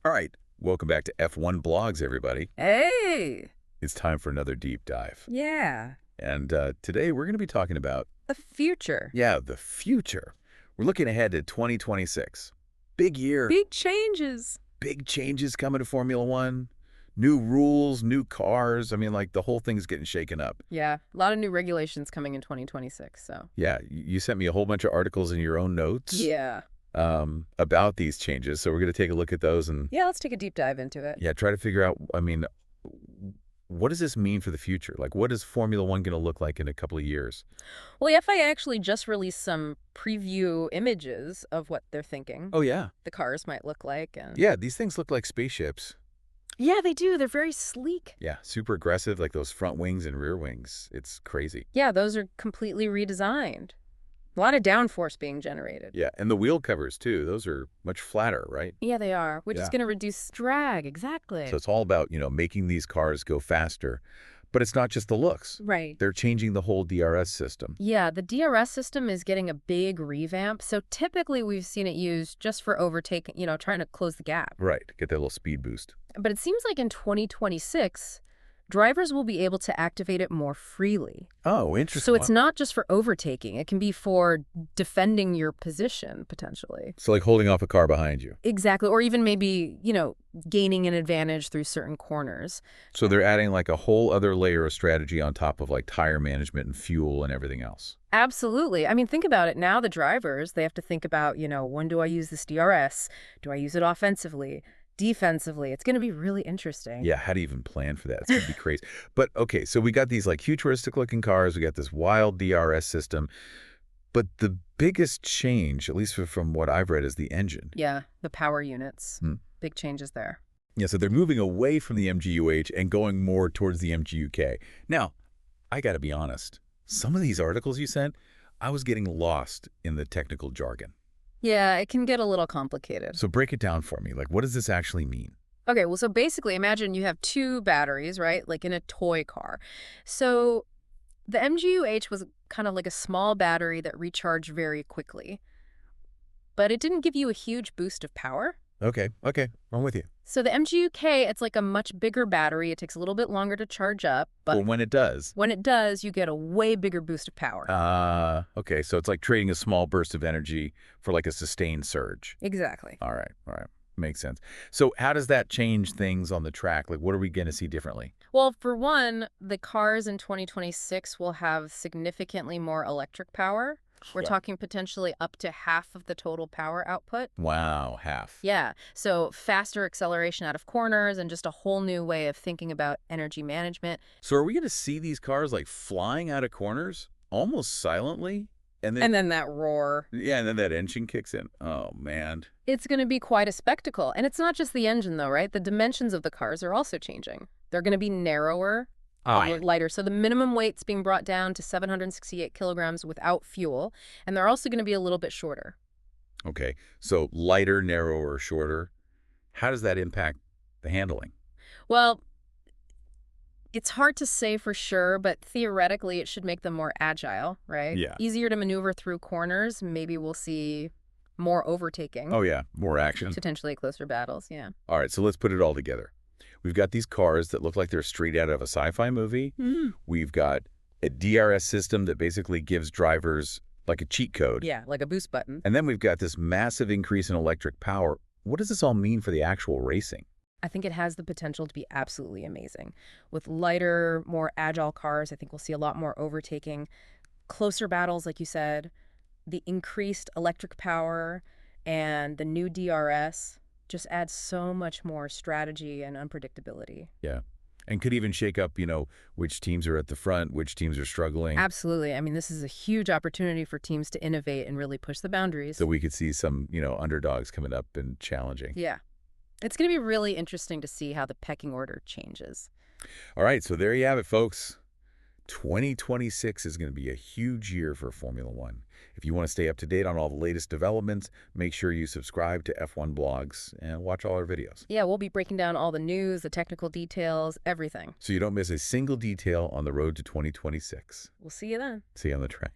All right, welcome back to F1 Blogs, everybody. Hey! It's time for another deep dive. Yeah. And today we're going to be talking about, The future. the future. We're looking ahead to 2026. Big year, Big changes. big changes coming to Formula One. New rules, new cars. I mean, like the whole thing's getting shaken up. Yeah, a lot of new regulations coming in 2026, so. Yeah, you sent me a whole bunch of articles in your own notes Yeah. about these changes. So we're going to take a look at those and, Yeah, let's take a deep dive into it. yeah, try to figure out, I mean, what does this mean for the future? Like, what is Formula One going to look like in a couple of years? Well, the FIA actually just released some preview images of what they're thinking Oh, yeah. the cars might look like. And Yeah, these things look like spaceships. yeah, they do. They're very sleek. Yeah, super aggressive, like those front wings and rear wings. It's crazy. Yeah, those are completely redesigned. A lot of downforce being generated. Yeah, and the wheel covers, too. Those are much flatter, right? Yeah, they are, which is Yeah. going to reduce drag. Exactly. So it's all about, making these cars go faster. But it's not just the looks. Right. They're changing the whole DRS system. Yeah, the DRS system is getting a big revamp. So typically we've seen it used just for overtaking, trying to close the gap. Right, get that little speed boost. But it seems like in 2026, drivers will be able to activate it more freely. Oh, interesting. So it's not just for overtaking. It can be for defending your position, potentially. So like holding off a car behind you. Exactly. Or even maybe, gaining an advantage through certain corners. So they're adding like a whole other layer of strategy on top of like tire management and fuel and everything else. Absolutely. I mean, think about it. Now the drivers, they have to think about, when do I use this DRS? Do I use it offensively? Defensively? It's going to be really interesting. Yeah, how do you even plan for that? It's going to be crazy. But okay, so we got these like futuristic looking cars. We got this wild DRS system. But the biggest change, at least from what I've read, is the engine. Yeah, the power units. Big changes there. Yeah, so they're moving away from the MGU-H and going more towards the MGU-K. Now, I got to be honest. Some of these articles you sent, I was getting lost in the technical jargon. Yeah, it can get a little complicated. So break it down for me. Like, what does this actually mean? Okay, well, so basically imagine you have two batteries, right? Like in a toy car. So the MGU-H was kind of like a small battery that recharged very quickly, but it didn't give you a huge boost of power. Okay, I'm with you. So the MGU-K, it's like a much bigger battery. It takes a little bit longer to charge up, but Well, when it does. when it does, you get a way bigger boost of power. Okay, so it's like trading a small burst of energy for like a sustained surge. Exactly. All right. Makes sense. So how does that change things on the track? Like, what are we going to see differently? Well, for one, the cars in 2026 will have significantly more electric power. We're talking potentially up to half of the total power output. Wow, half. Yeah, so faster acceleration out of corners and just a whole new way of thinking about energy management. So are we going to see these cars like flying out of corners almost silently? And then that roar. Yeah, and then that engine kicks in. Oh, man. It's going to be quite a spectacle. And it's not just the engine, though, right? The dimensions of the cars are also changing. They're going to be narrower, lighter. So the minimum weight's being brought down to 768 kilograms without fuel. And they're also going to be a little bit shorter. Okay, so lighter, narrower, shorter. How does that impact the handling? Well, it's hard to say for sure, but theoretically it should make them more agile, right? Yeah. Easier to maneuver through corners. Maybe we'll see more overtaking. Oh, yeah, more action. Potentially closer battles, yeah. All right, so let's put it all together. We've got these cars that look like they're straight out of a sci-fi movie. We've got a DRS system that basically gives drivers like a cheat code. Yeah, like a boost button. And then we've got this massive increase in electric power. What does this all mean for the actual racing? I think it has the potential to be absolutely amazing. With lighter, more agile cars, I think we'll see a lot more overtaking, closer battles, like you said, the increased electric power, and the new DRS just adds so much more strategy and unpredictability. Yeah. And could even shake up, which teams are at the front, which teams are struggling. Absolutely. I mean, this is a huge opportunity for teams to innovate and really push the boundaries. So we could see some, underdogs coming up and challenging. Yeah. It's going to be really interesting to see how the pecking order changes. All right, so there you have it, folks. 2026 is going to be a huge year for Formula One. If you want to stay up to date on all the latest developments, make sure you subscribe to F1 Blogs and watch all our videos. Yeah, we'll be breaking down all the news, the technical details, everything. So you don't miss a single detail on the road to 2026. We'll see you then. See you on the track.